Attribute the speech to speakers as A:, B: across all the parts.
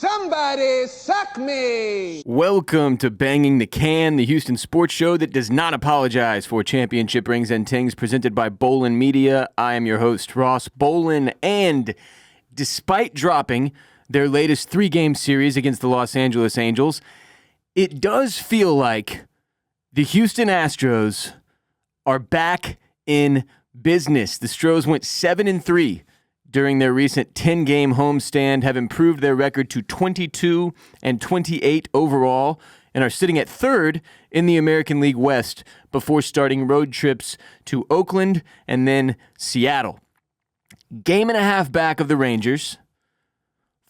A: Somebody suck me!
B: Welcome to Banging the Can, the Houston sports show that does not apologize for championship rings and tings, presented by Bolen Media. I am your host, Ross Bolen, and despite dropping their latest three-game series against the Los Angeles Angels, it does feel like the Houston Astros are back in business. The Stros went 7-3 during their recent 10-game homestand, have improved their record to 22-28 overall, and are sitting at third in the American League West before starting road trips to Oakland and then Seattle. Game and a half back of the Rangers,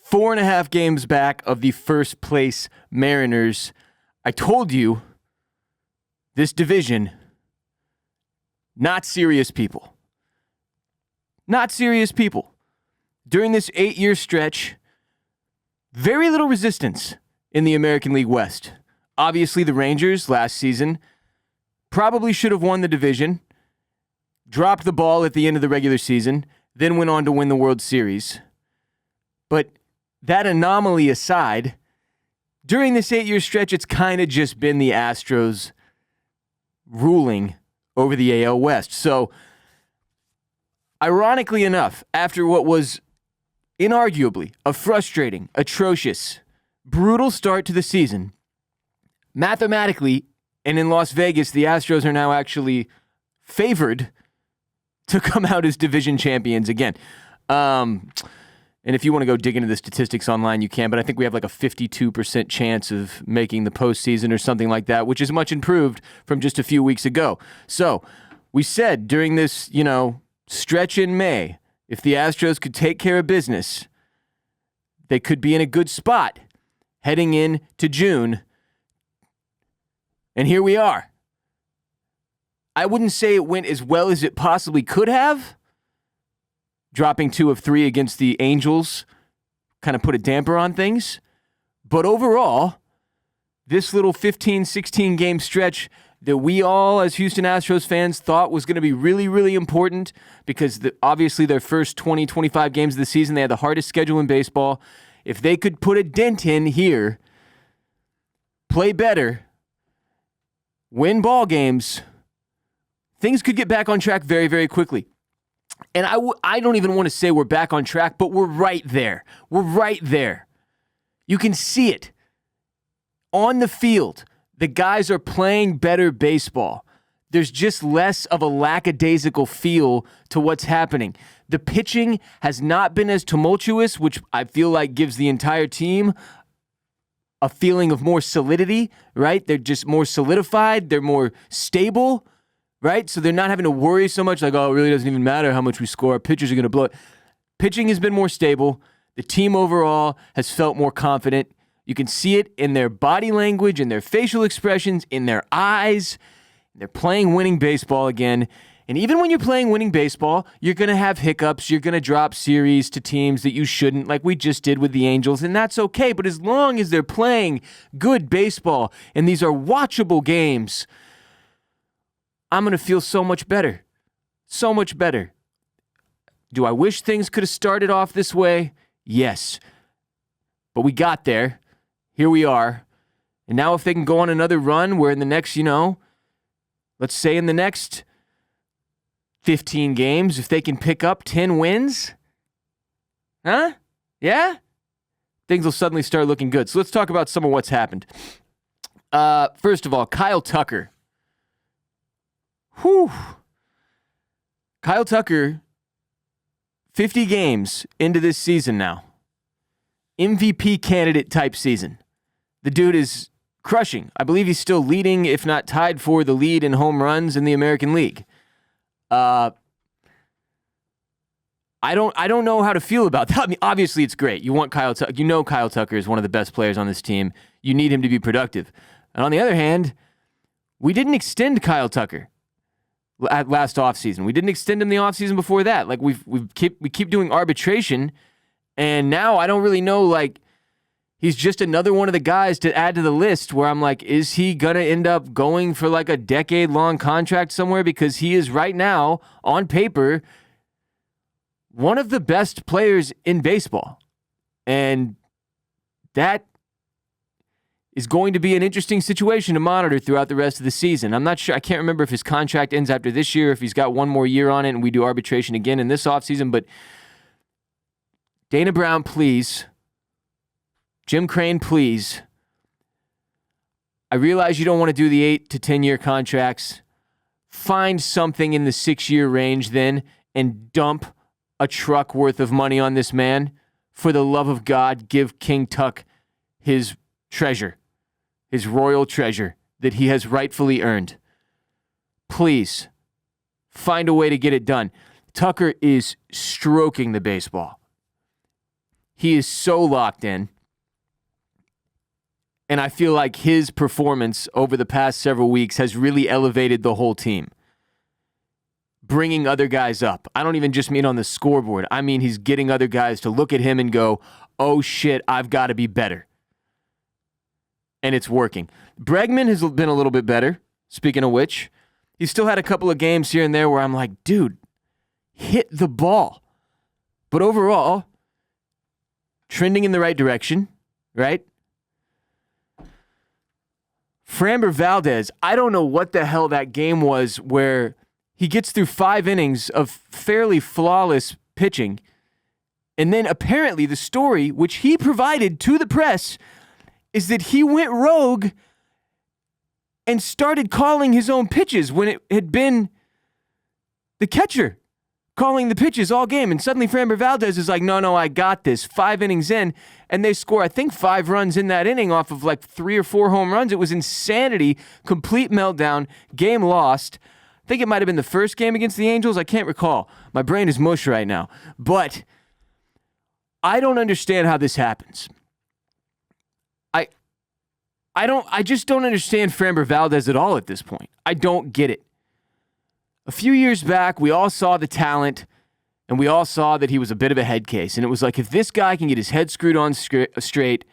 B: 4.5 games back of the first place Mariners. I told you, this division, not serious people. Not serious people. During this 8-year stretch, very little resistance in the American League West. Obviously, the Rangers last season probably should have won the division, dropped the ball at the end of the regular season, then went on to win the World Series. But that anomaly aside, during this 8-year stretch, it's kind of just been the Astros ruling over the AL West. So, ironically enough, after what was inarguably a frustrating, atrocious, brutal start to the season, mathematically, and in Las Vegas, the Astros are now actually favored to come out as division champions again. And if you want to go dig into the statistics online, you can, but I think we have like a 52% chance of making the postseason or something like that, which is much improved from just a few weeks ago. So, we said during this, stretch in May, if the Astros could take care of business, they could be in a good spot heading into June. And here we are. I wouldn't say it went as well as it possibly could have. Dropping 2 of 3 against the Angels kind of put a damper on things. But overall, this little 15, 16 game stretch that we all, as Houston Astros fans, thought was going to be really, really important because obviously their first 20, 25 games of the season, they had the hardest schedule in baseball. If they could put a dent in here, play better, win ball games, things could get back on track very, very quickly. And I don't even want to say we're back on track, but we're right there. We're right there. You can see it on the field. The guys are playing better baseball. There's just less of a lackadaisical feel to what's happening. The pitching has not been as tumultuous, which I feel like gives the entire team a feeling of more solidity, right? They're just more solidified. They're more stable, right? So they're not having to worry so much like, oh, it really doesn't even matter how much we score. Our pitchers are going to blow it. Pitching has been more stable. The team overall has felt more confident. You can see it in their body language, in their facial expressions, in their eyes. They're playing winning baseball again. And even when you're playing winning baseball, you're going to have hiccups. You're going to drop series to teams that you shouldn't, like we just did with the Angels, and that's okay. But as long as they're playing good baseball and these are watchable games, I'm going to feel so much better. So much better. Do I wish things could have started off this way? Yes. But we got there. Here we are. And now if they can go on another run where in the next, let's say in the next 15 games, if they can pick up 10 wins, yeah? Things will suddenly start looking good. So let's talk about some of what's happened. First of all, Kyle Tucker. Kyle Tucker, 50 games into this season now. MVP candidate type season. The dude is crushing. I believe he's still leading, if not tied for the lead in home runs in the American League. I don't know how to feel about that. I mean, obviously it's great. You want Kyle Tucker. Kyle Tucker is one of the best players on this team. You need him to be productive. And on the other hand, we didn't extend Kyle Tucker last offseason. We didn't extend him the offseason before that. Like we keep doing arbitration, and now I don't really know, he's just another one of the guys to add to the list where I'm like, is he going to end up going for like a decade-long contract somewhere? Because he is right now, on paper, one of the best players in baseball. And that is going to be an interesting situation to monitor throughout the rest of the season. I'm not sure. I can't remember if his contract ends after this year, if he's got one more year on it and we do arbitration again in this offseason. But Dana Brown, please. Jim Crane, please. I realize you don't want to do the 8 to 10 year contracts. Find something in the 6-year range then and dump a truck worth of money on this man. For the love of God, give King Tuck his treasure, his royal treasure that he has rightfully earned. Please, find a way to get it done. Tucker is stroking the baseball. He is so locked in. And I feel like his performance over the past several weeks has really elevated the whole team. Bringing other guys up. I don't even just mean on the scoreboard. I mean he's getting other guys to look at him and go, oh shit, I've got to be better. And it's working. Bregman has been a little bit better, speaking of which. He's still had a couple of games here and there where I'm like, dude, hit the ball. But overall, trending in the right direction, right? Framber Valdez, I don't know what the hell that game was where he gets through 5 innings of fairly flawless pitching. And then apparently the story, which he provided to the press, is that he went rogue and started calling his own pitches when it had been the catcher calling the pitches all game. And suddenly Framber Valdez is like, no, I got this. 5 innings in, and they score, I think, 5 runs in that inning off of like 3 or 4 home runs. It was insanity, complete meltdown, game lost. I think it might have been the first game against the Angels. I can't recall. My brain is mush right now. But I don't understand how this happens. I just don't understand Framber Valdez at all at this point. I don't get it. A few years back, we all saw the talent, and we all saw that he was a bit of a head case. And it was like, if this guy can get his head screwed on straight,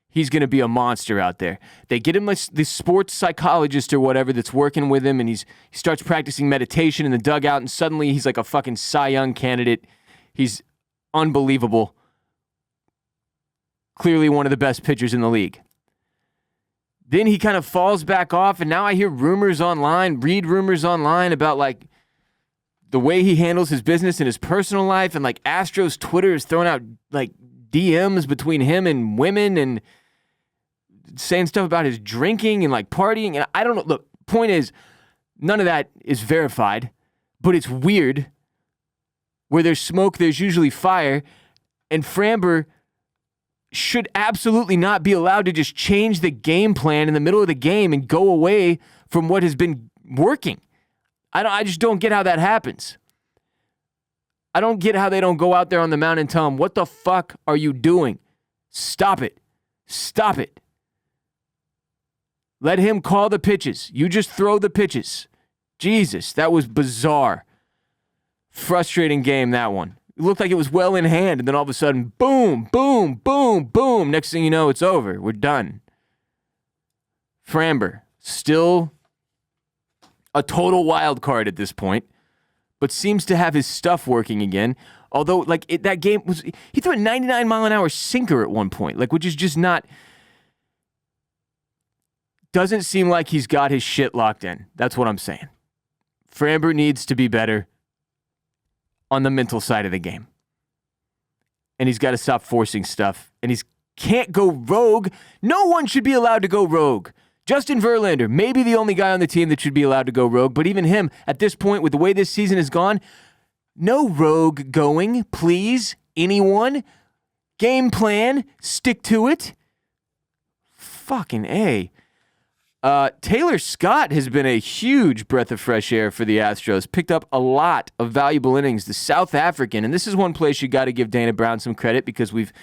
B: he's going to be a monster out there. They get him this sports psychologist or whatever that's working with him, and he starts practicing meditation in the dugout, and suddenly he's like a fucking Cy Young candidate. He's unbelievable. Clearly one of the best pitchers in the league. Then he kind of falls back off, and now I hear read rumors online about like the way he handles his business and his personal life, and like Astros Twitter is throwing out like DMs between him and women and saying stuff about his drinking and like partying. And I don't know. Look, point is, none of that is verified, but it's weird. Where there's smoke, there's usually fire, and Framber should absolutely not be allowed to just change the game plan in the middle of the game and go away from what has been working. I just don't get how that happens. I don't get how they don't go out there on the mound and tell him, what the fuck are you doing? Stop it. Stop it. Let him call the pitches. You just throw the pitches. Jesus, that was bizarre. Frustrating game, that one. It looked like it was well in hand, and then all of a sudden, boom, boom, boom, boom. Next thing you know, it's over. We're done. Framber, still a total wild card at this point, but seems to have his stuff working again. Although, that game was, he threw a 99-mile-an-hour sinker at one point, which is just not, doesn't seem like he's got his shit locked in. That's what I'm saying. Framber needs to be better on the mental side of the game. And he's got to stop forcing stuff. And he can't go rogue. No one should be allowed to go rogue. Justin Verlander, maybe the only guy on the team that should be allowed to go rogue. But even him, at this point, with the way this season has gone, no rogue going, please. Anyone? Game plan. Stick to it. Fucking A. Taylor Scott has been a huge breath of fresh air for the Astros. Picked up a lot of valuable innings. The South African, and this is one place you got to give Dana Brown some credit because we've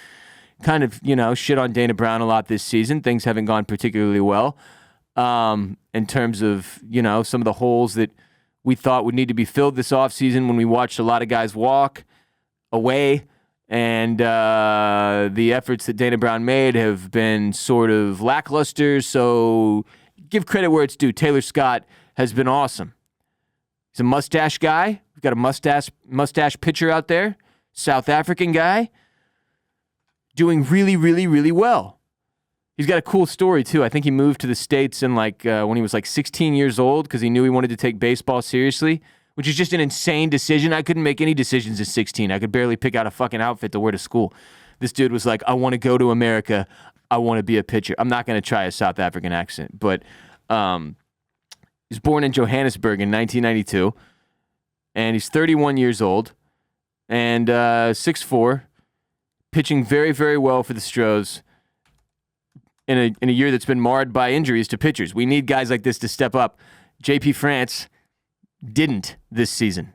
B: kind of, shit on Dana Brown a lot this season. Things haven't gone particularly well in terms of, some of the holes that we thought would need to be filled this offseason when we watched a lot of guys walk away. And the efforts that Dana Brown made have been sort of lackluster, so give credit where it's due. Taylor Scott has been awesome. He's a mustache guy. We've got a mustache pitcher out there, South African guy, doing really, really, really well. He's got a cool story, too. I think he moved to the States in when he was 16 years old because he knew he wanted to take baseball seriously, which is just an insane decision. I couldn't make any decisions at 16. I could barely pick out a fucking outfit to wear to school. This dude was like, I want to go to America. I want to be a pitcher. I'm not going to try a South African accent, but he was born in Johannesburg in 1992, and he's 31 years old and 6'4", pitching very, very well for the Astros. In a year that's been marred by injuries to pitchers. We need guys like this to step up. JP France didn't this season.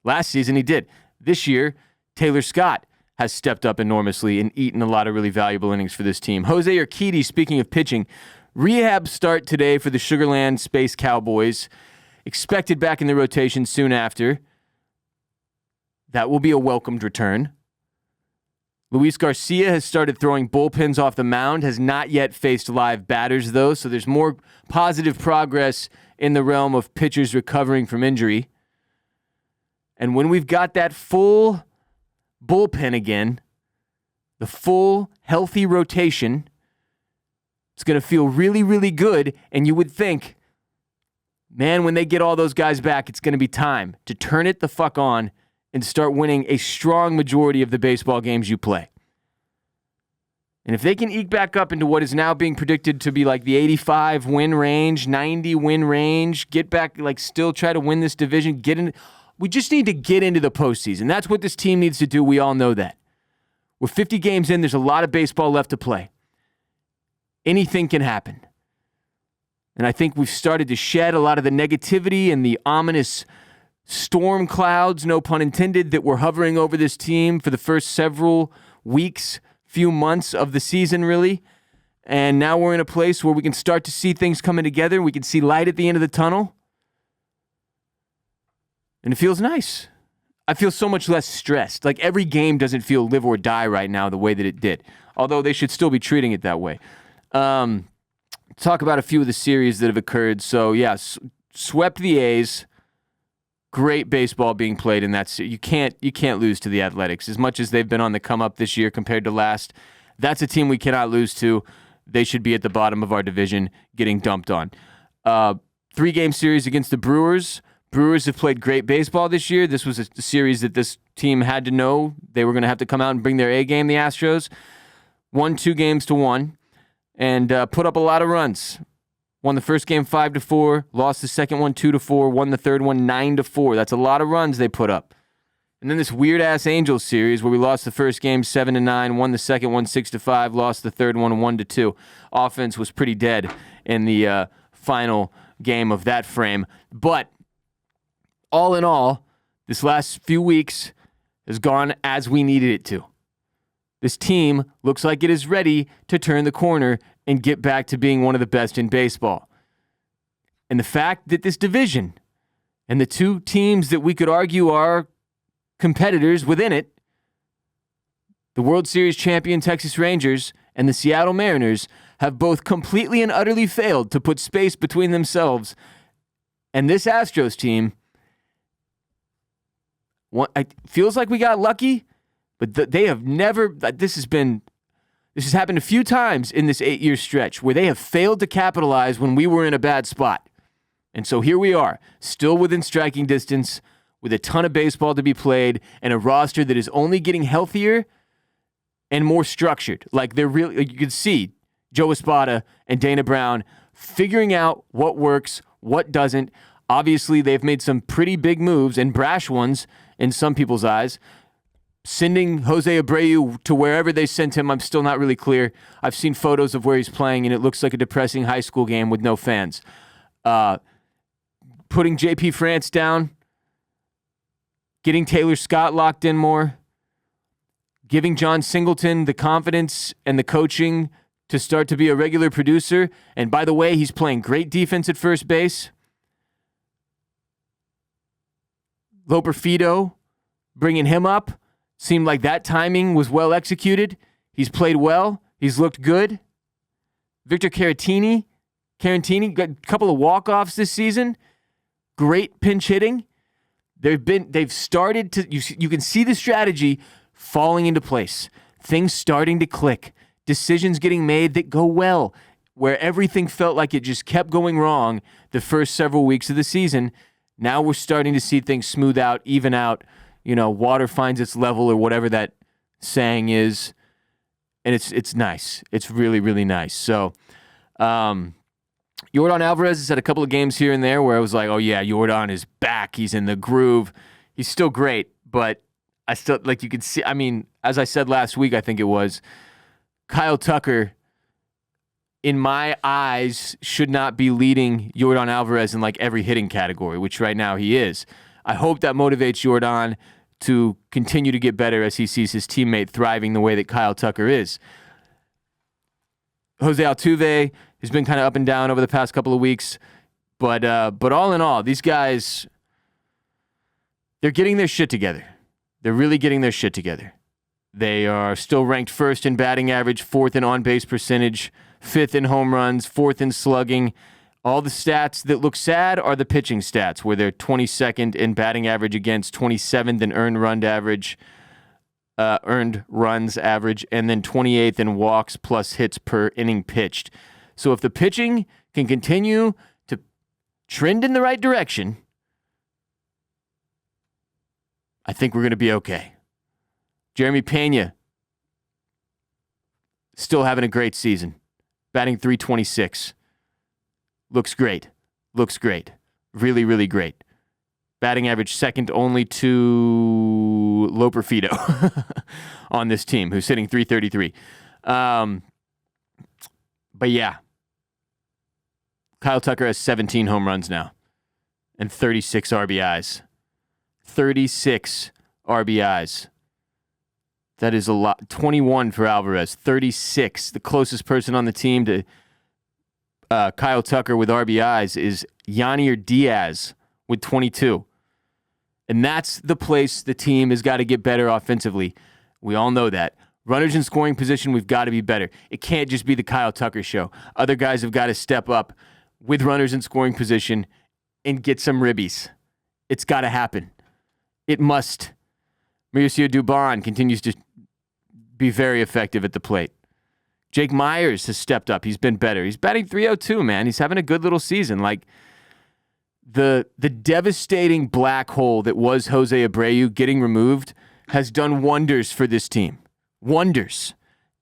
B: Last season he did. This year, Taylor Scott has stepped up enormously and eaten a lot of really valuable innings for this team. Jose Urquidy, speaking of pitching, rehab start today for the Sugarland Space Cowboys. Expected back in the rotation soon after. That will be a welcomed return. Luis Garcia has started throwing bullpens off the mound, has not yet faced live batters, though, so there's more positive progress in the realm of pitchers recovering from injury. And when we've got that full bullpen again, the full healthy rotation, it's going to feel really, really good, and you would think, man, when they get all those guys back, it's going to be time to turn it the fuck on and start winning a strong majority of the baseball games you play. And if they can eke back up into what is now being predicted to be like the 85 win range, 90 win range, get back, still try to win this division, we just need to get into the postseason. That's what this team needs to do. We all know that. We're 50 games in. There's a lot of baseball left to play. Anything can happen. And I think we've started to shed a lot of the negativity and the ominous storm clouds, no pun intended, that were hovering over this team for the first several weeks, few months of the season, really. And now we're in a place where we can start to see things coming together. We can see light at the end of the tunnel. And it feels nice. I feel so much less stressed. Every game doesn't feel live or die right now the way that it did. Although they should still be treating it that way. Talk about a few of the series that have occurred. So, yes, swept the A's. Great baseball being played in that series. You can't lose to the Athletics. As much as they've been on the come up this year compared to last, that's a team we cannot lose to. They should be at the bottom of our division getting dumped on. 3-game series against the Brewers. Brewers have played great baseball this year. This was a series that this team had to know they were going to have to come out and bring their A game, the Astros. Won 2 games to 1 and put up a lot of runs. Won the first game 5-4, lost the second one 2-4, won the third one 9-4. That's a lot of runs they put up. And then this weird-ass Angels series where we lost the first game 7-9, won the second one 6-5, lost the third one 1-2. Offense was pretty dead in the final game of that frame. But all in all, this last few weeks has gone as we needed it to. This team looks like it is ready to turn the corner and get back to being one of the best in baseball. And the fact that this division and the 2 teams that we could argue are competitors within it, the World Series champion Texas Rangers and the Seattle Mariners, have both completely and utterly failed to put space between themselves and this Astros team. It feels like we got lucky, but they have never. This has happened a few times in this 8-year stretch where they have failed to capitalize when we were in a bad spot. And so here we are, still within striking distance, with a ton of baseball to be played, and a roster that is only getting healthier and more structured. They're really, you can see Joe Espada and Dana Brown figuring out what works, what doesn't. Obviously, they've made some pretty big moves, and brash ones in some people's eyes. Sending Jose Abreu to wherever they sent him, I'm still not really clear. I've seen photos of where he's playing, and it looks like a depressing high school game with no fans. Putting JP France down, getting Taylor Scott locked in more, giving John Singleton the confidence and the coaching to start to be a regular producer. And by the way, he's playing great defense at first base. Loper Fido, bringing him up. Seemed like that timing was well executed. He's played well. He's looked good. Victor Caratini got a couple of walk-offs this season. Great pinch hitting. They've started to, you can see the strategy falling into place. Things starting to click decisions getting made that go well, where everything felt like it just kept going wrong the first several weeks of the season. Now we're starting to see things smooth out, even out, water finds its level or whatever that saying is. And it's nice. It's really, really nice. So, Yordan Alvarez has had a couple of games here and there where I was like, oh yeah, Yordan is back. He's in the groove. He's still great, but I still, like you can see, as I said last week, I think it was, Kyle Tucker, in my eyes, should not be leading Yordan Alvarez in like every hitting category, which right now he is. I hope that motivates Yordan to continue to get better as he sees his teammate thriving the way that Kyle Tucker is. Jose Altuve has been kind of up and down over the past couple of weeks, but all in all, these guys, they're getting their shit together. They're really getting their shit together. They are still ranked first in batting average, fourth in on-base percentage, fifth in home runs, fourth in slugging. All the stats that look sad are the pitching stats, where they're 22nd in batting average against, 27th in earned runs average, and then 28th in walks plus hits per inning pitched. So if the pitching can continue to trend in the right direction, I think we're going to be okay. Jeremy Pena, still having a great season, batting .326. Looks great. Really, really great. Batting average second only to Loper Fido on this team, who's hitting .333. But yeah, Kyle Tucker has 17 home runs now and 36 RBIs. 36 RBIs. That is a lot. 21 for Alvarez. 36. The closest person on the team to Kyle Tucker with RBIs is Yanier Diaz with 22. And that's the place the team has got to get better offensively. We all know that. Runners in scoring position, we've got to be better. It can't just be the Kyle Tucker show. Other guys have got to step up with runners in scoring position and get some ribbies. It's got to happen. It must. Mauricio Dubon continues to be very effective at the plate. Jake Myers has stepped up. He's been better. He's batting .302, man. He's having a good little season. Like, the devastating black hole that was Jose Abreu getting removed has done wonders for this team. Wonders.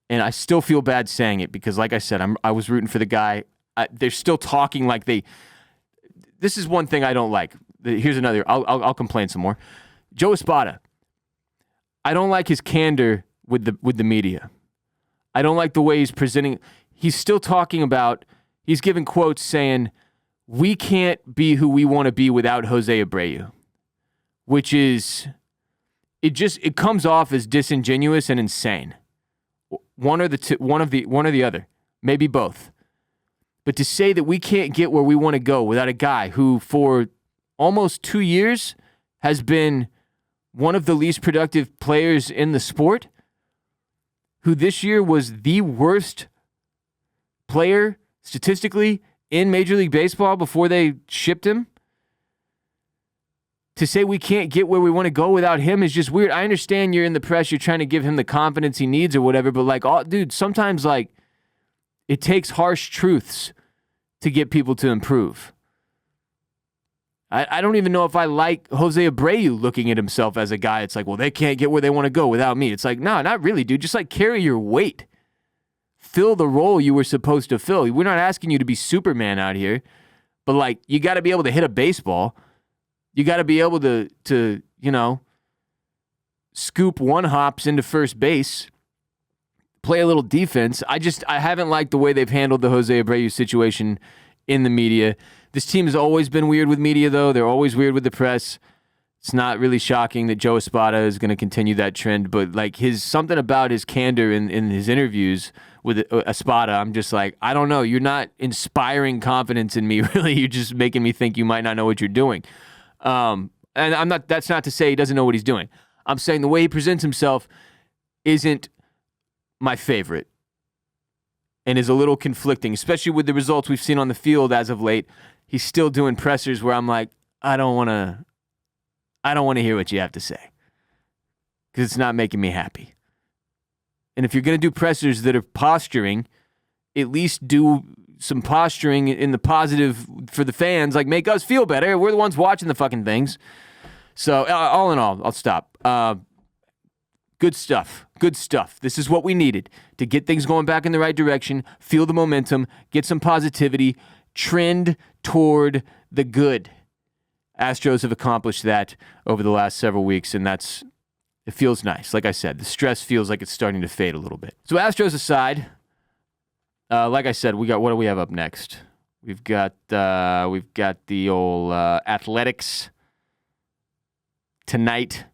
B: And I still feel bad saying it because, like I said, I was rooting for the guy. They're still talking like they... This is one thing I don't like. Here's another. I'll complain some more. Joe Espada. I don't like his candor with the media. I don't like the way he's presenting. He's still talking about, he's giving quotes saying, we can't be who we want to be without Jose Abreu, which is, it comes off as disingenuous and insane. One or the other, maybe both. But to say that we can't get where we want to go without a guy who for almost 2 years has been one of the least productive players in the sport, who this year was the worst player statistically in Major League Baseball before they shipped him. To say we can't get where we want to go without him is just weird. I understand you're in the press, you're trying to give him the confidence he needs or whatever, but dude, sometimes it takes harsh truths to get people to improve. I don't even know if I like Jose Abreu looking at himself as a guy. It's like, well, they can't get where they want to go without me. It's like, no, not really, dude. Just carry your weight. Fill the role you were supposed to fill. We're not asking you to be Superman out here, but you got to be able to hit a baseball. You got to be able to scoop one hops into first base, play a little defense. I haven't liked the way they've handled the Jose Abreu situation in the media. This team has always been weird with media, though. They're always weird with the press. It's not really shocking that Joe Espada is going to continue that trend, but something about his candor in his interviews with Espada, I'm just like, I don't know. You're not inspiring confidence in me, really. You're just making me think you might not know what you're doing. And that's not to say he doesn't know what he's doing. I'm saying the way he presents himself isn't my favorite and is a little conflicting, especially with the results we've seen on the field as of late. He's still doing pressers where I'm like, I don't want to hear what you have to say because it's not making me happy. And if you're going to do pressers that are posturing, at least do some posturing in the positive for the fans, like make us feel better. We're the ones watching the fucking things. So all in all, I'll stop. Good stuff. Good stuff. This is what we needed to get things going back in the right direction, feel the momentum, get some positivity, trend toward the good. Astros have accomplished that over the last several weeks, and it feels nice. Like I said, the stress feels like it's starting to fade a little bit. So Astros aside, like I said, what do we have up next? We've got the old Athletics tonight,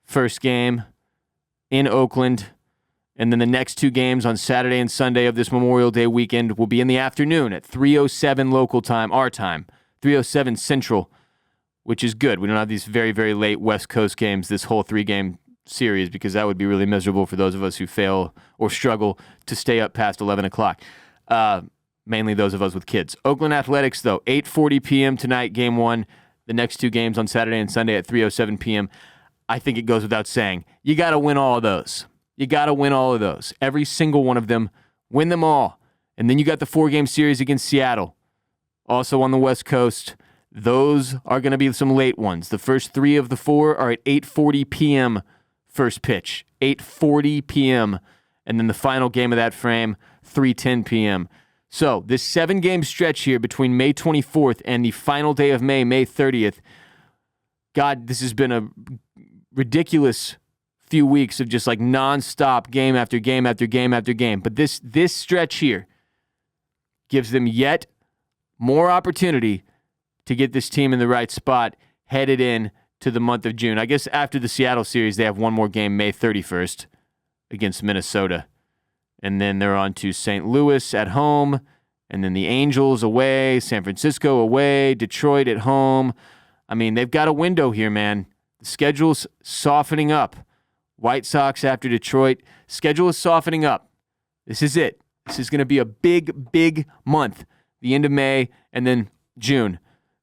B: first game in Oakland, and then the next two games on Saturday and Sunday of this Memorial Day weekend will be in the afternoon at 3:07 local time, our time, 3:07 Central, which is good. We don't have these very, very late West Coast games this whole 3-game series because that would be really miserable for those of us who fail or struggle to stay up past 11 o'clock. Mainly those of us with kids. Oakland Athletics, though, 8:40 p.m. tonight, game one. The next two games on Saturday and Sunday at 3:07 p.m. I think it goes without saying. You got to win all of those. You got to win all of those. Every single one of them. Win them all. And then you got the 4-game series against Seattle. Also on the West Coast. Those are going to be some late ones. The first 3 of the 4 are at 8:40 p.m. first pitch. 8:40 p.m. And then the final game of that frame, 3:10 p.m. So this 7-game stretch here between May 24th and the final day of May 30th, God, this has been a ridiculous few weeks of just like nonstop game after game after game after game. But this stretch here gives them yet more opportunity to get this team in the right spot headed in to the month of June. I guess after the Seattle series, they have one more game May 31st against Minnesota. And then they're on to St. Louis at home, and then the Angels away, San Francisco away, Detroit at home. I mean, they've got a window here, man. The schedule's softening up. White Sox after Detroit. Schedule is softening up. This is it. This is going to be a big, big month. The end of May and then June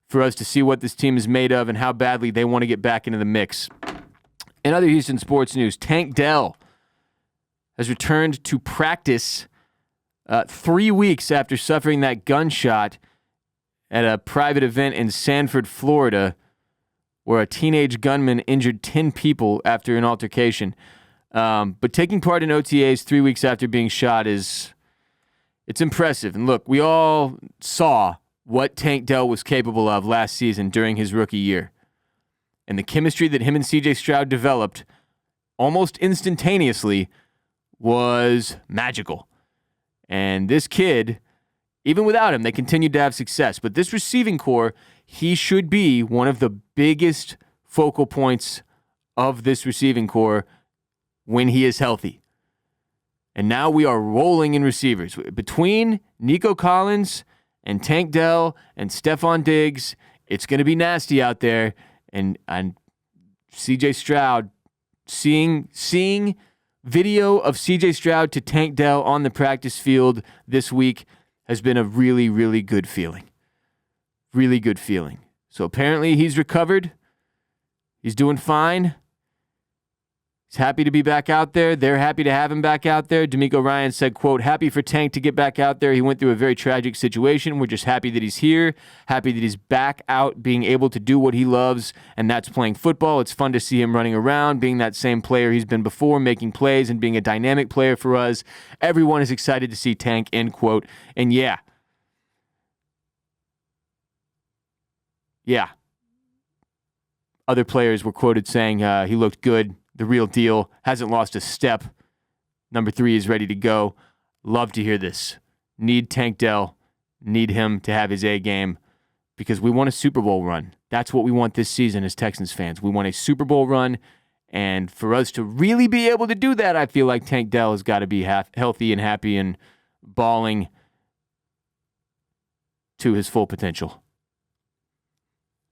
B: for us to see what this team is made of and how badly they want to get back into the mix. In other Houston sports news, Tank Dell has returned to practice 3 weeks after suffering that gunshot at a private event in Sanford, Florida, where a teenage gunman injured 10 people after an altercation. But taking part in OTAs 3 weeks after being shot it's impressive. And look, we all saw what Tank Dell was capable of last season during his rookie year. And the chemistry that him and CJ Stroud developed almost instantaneously was magical. And this kid, even without him, they continued to have success. But this receiving core, he should be one of the biggest focal points of this receiving core when he is healthy. And now we are rolling in receivers. Between Nico Collins and Tank Dell and Stephon Diggs, it's going to be nasty out there. And CJ Stroud, seeing video of CJ Stroud to Tank Dell on the practice field this week has been a really, really good feeling. Really good feeling. So apparently he's recovered. He's doing fine. He's happy to be back out there. They're happy to have him back out there. D'Amico Ryan said, quote, happy for Tank to get back out there. He went through a very tragic situation. We're just happy that he's here, happy that he's back out being able to do what he loves, and that's playing football. It's fun to see him running around, being that same player he's been before, making plays and being a dynamic player for us. Everyone is excited to see Tank, end quote. And yeah. Other players were quoted saying he looked good. The real deal, hasn't lost a step. Number 3 is ready to go. Love to hear this. Need Tank Dell. Need him to have his A game because we want a Super Bowl run. That's what we want this season as Texans fans. We want a Super Bowl run, and for us to really be able to do that, I feel like Tank Dell has got to be healthy and happy and balling to his full potential.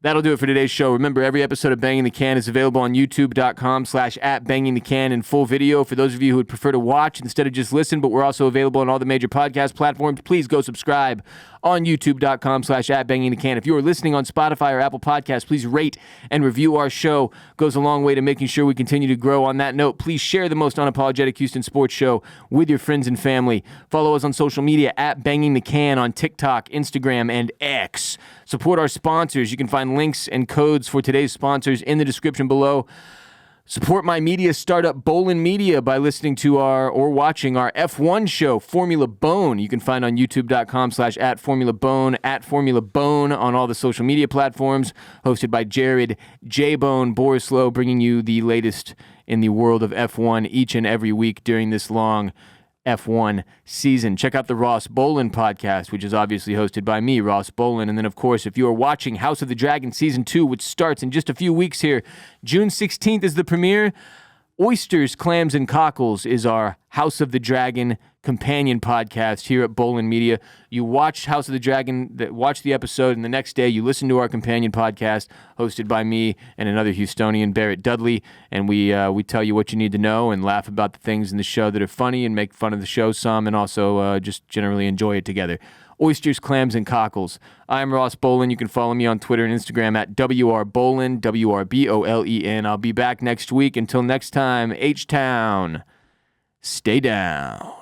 B: That'll do it for today's show. Remember, every episode of Banging the Can is available on youtube.com/@bangingthecan in full video. For those of you who would prefer to watch instead of just listen, but we're also available on all the major podcast platforms, please go subscribe on youtube.com/@bangingthecan. If you are listening on Spotify or Apple Podcasts, please rate and review our show. Goes a long way to making sure we continue to grow. On that note, please share the most unapologetic Houston sports show with your friends and family. Follow us on social media @bangingthecan on TikTok, Instagram, and X. Support our sponsors. You can find links and codes for today's sponsors in the description below. Support my media startup, Bolen Media, by listening to or watching our F1 show, Formula Bone. You can find on youtube.com/@FormulaBone, @FormulaBone on all the social media platforms. Hosted by Jared J. Bone Borislow, bringing you the latest in the world of F1 each and every week during this long F1 season. Check out the Ross Bolen podcast, which is obviously hosted by me, Ross Bolen. And then, of course, if you are watching House of the Dragon Season 2, which starts in just a few weeks here, June 16th is the premiere. Oysters, Clams, and Cockles is our House of the Dragon companion podcast here at Bolen Media. You watch House of the Dragon, watch the episode, and the next day you listen to our companion podcast hosted by me and another Houstonian, Barrett Dudley, and we tell you what you need to know and laugh about the things in the show that are funny and make fun of the show some, and also just generally enjoy it together. Oysters, Clams, and Cockles. I'm Ross Bolen. You can follow me on Twitter and Instagram @WRBolen, WRBOLEN. I'll be back next week. Until next time, H-Town, stay down.